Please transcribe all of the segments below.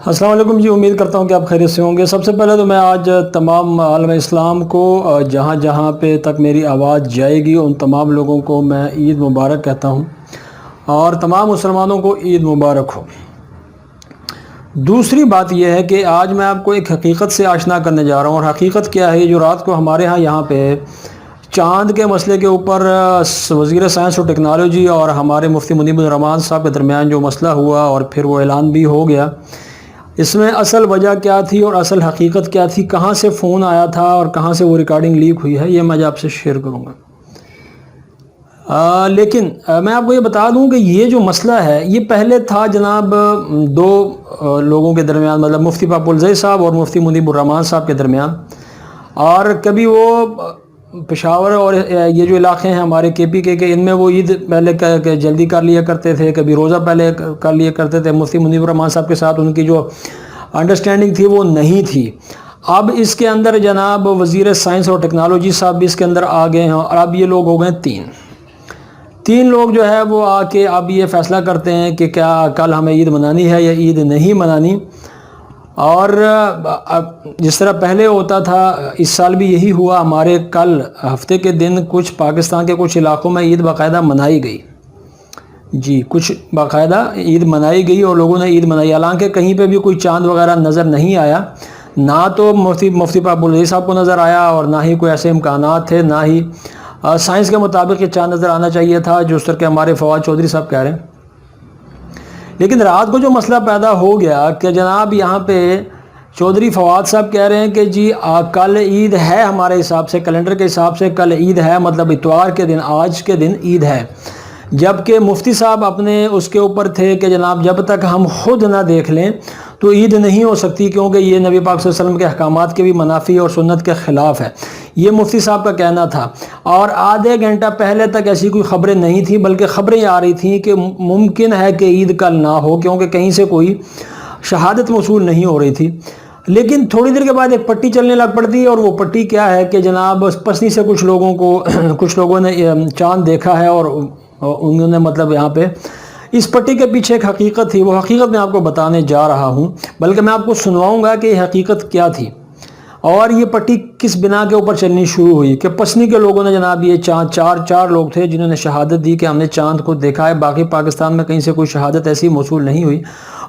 السلام علیکم جی، امید کرتا ہوں کہ آپ خیریت سے ہوں گے۔ سب سے پہلے تو میں آج تمام عالم اسلام کو جہاں جہاں پہ تک میری آواز جائے گی ان تمام لوگوں کو میں عید مبارک کہتا ہوں، اور تمام مسلمانوں کو عید مبارک ہو۔ دوسری بات یہ ہے کہ آج میں آپ کو ایک حقیقت سے آشنا کرنے جا رہا ہوں، اور حقیقت کیا ہے؟ جو رات کو ہمارے یہاں پہ چاند کے مسئلے کے اوپر وزیر سائنس اور ٹیکنالوجی اور ہمارے مفتی منیب الرحمان صاحب کے درمیان جو مسئلہ ہوا اور پھر وہ اعلان بھی ہو گیا، اس میں اصل وجہ کیا تھی اور اصل حقیقت کیا تھی، کہاں سے فون آیا تھا اور کہاں سے وہ ریکارڈنگ لیک ہوئی ہے، یہ میں آپ سے شیئر کروں گا۔ لیکن میں آپ کو یہ بتا دوں کہ یہ جو مسئلہ ہے یہ پہلے تھا جناب دو لوگوں کے درمیان، مطلب مفتی پاپو الزئی صاحب اور مفتی منیب الرحمان صاحب کے درمیان، اور کبھی وہ پشاور اور یہ جو علاقے ہیں ہمارے کے پی کے ان میں وہ عید پہلے جلدی کر لیا کرتے تھے، کبھی روزہ پہلے کر لیا کرتے تھے۔ مفتی منیب الرحمان صاحب کے ساتھ ان کی جو انڈرسٹینڈنگ تھی وہ نہیں تھی۔ اب اس کے اندر جناب وزیر سائنس اور ٹیکنالوجی صاحب بھی اس کے اندر آ گئے ہیں، اور اب یہ لوگ ہو گئے تین لوگ جو ہے وہ آ کے اب یہ فیصلہ کرتے ہیں کہ کیا کل ہمیں عید منانی ہے یا عید نہیں منانی۔ اور جس طرح پہلے ہوتا تھا اس سال بھی یہی ہوا، ہمارے کل ہفتے کے دن کچھ پاکستان کے کچھ علاقوں میں عید باقاعدہ منائی گئی، جی کچھ باقاعدہ عید منائی گئی اور لوگوں نے عید منائی، حالانکہ کہیں پہ بھی کوئی چاند وغیرہ نظر نہیں آیا، نہ تو مفتی پاپو الزئی صاحب کو نظر آیا اور نہ ہی کوئی ایسے امکانات تھے، نہ ہی سائنس کے مطابق یہ چاند نظر آنا چاہیے تھا جو اس طرح کے ہمارے فواد چودھری صاحب کہہ رہے ہیں۔ لیکن رات کو جو مسئلہ پیدا ہو گیا کہ جناب یہاں پہ چودھری فواد صاحب کہہ رہے ہیں کہ جی کل عید ہے، ہمارے حساب سے کیلنڈر کے حساب سے کل عید ہے، مطلب اتوار کے دن آج کے دن عید ہے، جبکہ مفتی صاحب اپنے اس کے اوپر تھے کہ جناب جب تک ہم خود نہ دیکھ لیں تو عید نہیں ہو سکتی، کیونکہ یہ نبی پاک صلی اللہ علیہ وسلم کے احکامات کے بھی منافی اور سنت کے خلاف ہے، یہ مفتی صاحب کا کہنا تھا۔ اور آدھے گھنٹہ پہلے تک ایسی کوئی خبریں نہیں تھیں، بلکہ خبریں آ رہی تھیں کہ ممکن ہے کہ عید کل نہ ہو، کیونکہ کہیں سے کوئی شہادت موصول نہیں ہو رہی تھی۔ لیکن تھوڑی دیر کے بعد ایک پٹی چلنے لگ پڑتی ہے، اور وہ پٹی کیا ہے کہ جناب پسنی سے کچھ لوگوں نے چاند دیکھا ہے، اور انہوں نے مطلب یہاں پہ اس پٹی کے پیچھے ایک حقیقت تھی، وہ حقیقت میں آپ کو بتانے جا رہا ہوں، بلکہ میں آپ کو سنواؤں گا کہ یہ حقیقت کیا تھی اور یہ پٹی کس بنا کے اوپر چلنی شروع ہوئی۔ کہ پسنی کے لوگوں نے جناب یہ چار لوگ تھے جنہوں نے شہادت دی کہ ہم نے چاند کو دیکھا ہے، باقی پاکستان میں کہیں سے کوئی شہادت ایسی موصول نہیں ہوئی۔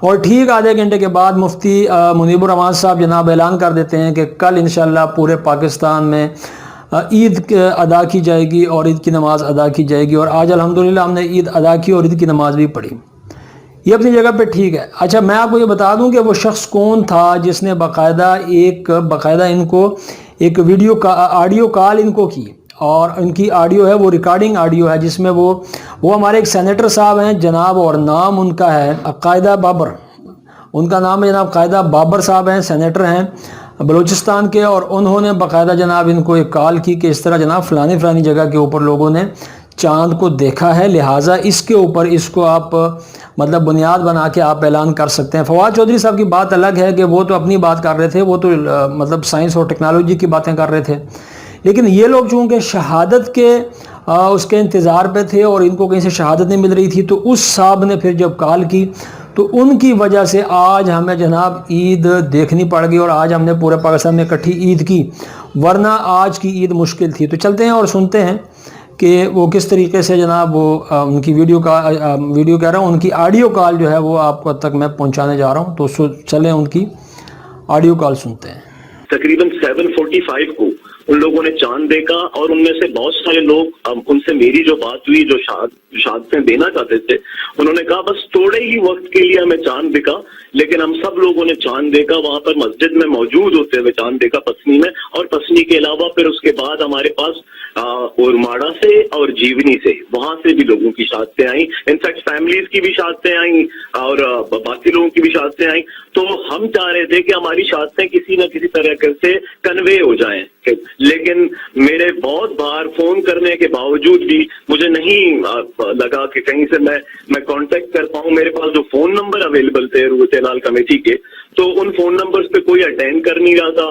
اور ٹھیک آدھے گھنٹے کے بعد مفتی منیب الرحمان صاحب جناب اعلان کر دیتے ہیں کہ کل انشاءاللہ پورے پاکستان میں عید ادا کی جائے گی اور عید کی نماز ادا کی جائے گی، اور آج الحمدللہ ہم نے عید ادا کی اور عید کی نماز بھی پڑھی۔ یہ اپنی جگہ پہ ٹھیک ہے۔ اچھا میں آپ کو یہ بتا دوں کہ وہ شخص کون تھا جس نے باقاعدہ ان کو ایک آڈیو کال ان کو کی، اور ان کی آڈیو ہے وہ ریکارڈنگ آڈیو ہے، جس میں وہ ہمارے ایک سینیٹر صاحب ہیں جناب، اور نام ان کا ہے قائدہ بابر، ان کا نام ہے جناب قائدہ بابر صاحب ہیں، سینیٹر ہیں بلوچستان کے، اور انہوں نے باقاعدہ جناب ان کو ایک کال کی کہ اس طرح جناب فلانی جگہ کے اوپر لوگوں نے چاند کو دیکھا ہے، لہٰذا اس کے اوپر اس کو آپ مطلب بنیاد بنا کے آپ اعلان کر سکتے ہیں۔ فواد چودھری صاحب کی بات الگ ہے کہ وہ تو اپنی بات کر رہے تھے، وہ تو مطلب سائنس اور ٹیکنالوجی کی باتیں کر رہے تھے، لیکن یہ لوگ چونکہ شہادت کے اس کے انتظار پہ تھے اور ان کو کہیں سے شہادت نہیں مل رہی تھی، تو اس صاحب نے پھر جب کال کی تو ان کی وجہ سے آج ہمیں جناب عید دیکھنی پڑ گئی، اور آج ہم نے پورے پاکستان میں اکٹھی عید کی، ورنہ آج کی عید مشکل تھی۔ تو چلتے ہیں اور سنتے ہیں کہ وہ کس طریقے سے جناب وہ ان کی ویڈیو کہہ رہا ہوں، ان کی آڈیو کال جو ہے وہ آپ تک میں پہنچانے جا رہا ہوں، تو چلیں ان کی آڈیو کال سنتے ہیں۔ تقریباً 7:45 کو ان لوگوں نے چاند دیکھا، اور ان میں سے بہت سارے لوگ ان سے میری جو بات ہوئی، جو شہادتیں دینا چاہتے تھے، انہوں نے کہا بس تھوڑے ہی وقت کے لیے ہمیں چاند دکھا، لیکن ہم سب لوگوں نے چاند دیکھا، وہاں پر مسجد میں موجود ہوتے ہوئے چاند دیکھا پسنی میں، اور پسنی کے علاوہ پھر اس کے بعد ہمارے پاس اورماڑا سے اور جیونی سے، وہاں سے بھی لوگوں کی شہادتیں آئیں، انفیکٹ فیملیز کی بھی شہادتیں آئیں اور باقی لوگوں کی بھی شہادتیں آئیں۔ تو ہم چاہ رہے تھے کہ ہماری شہادتیں کسی نہ کسی طرح سے کنوے ہو جائیں، لیکن میرے بہت بار فون کرنے کے باوجود بھی مجھے نہیں لگا کہ کہیں سے میں کانٹیکٹ کر پاؤں۔ میرے پاس جو فون نمبر اویلیبل تھے روح ہلال کمیٹی کے، تو ان فون نمبرز پہ کوئی اٹینڈ کر نہیں رہا تھا،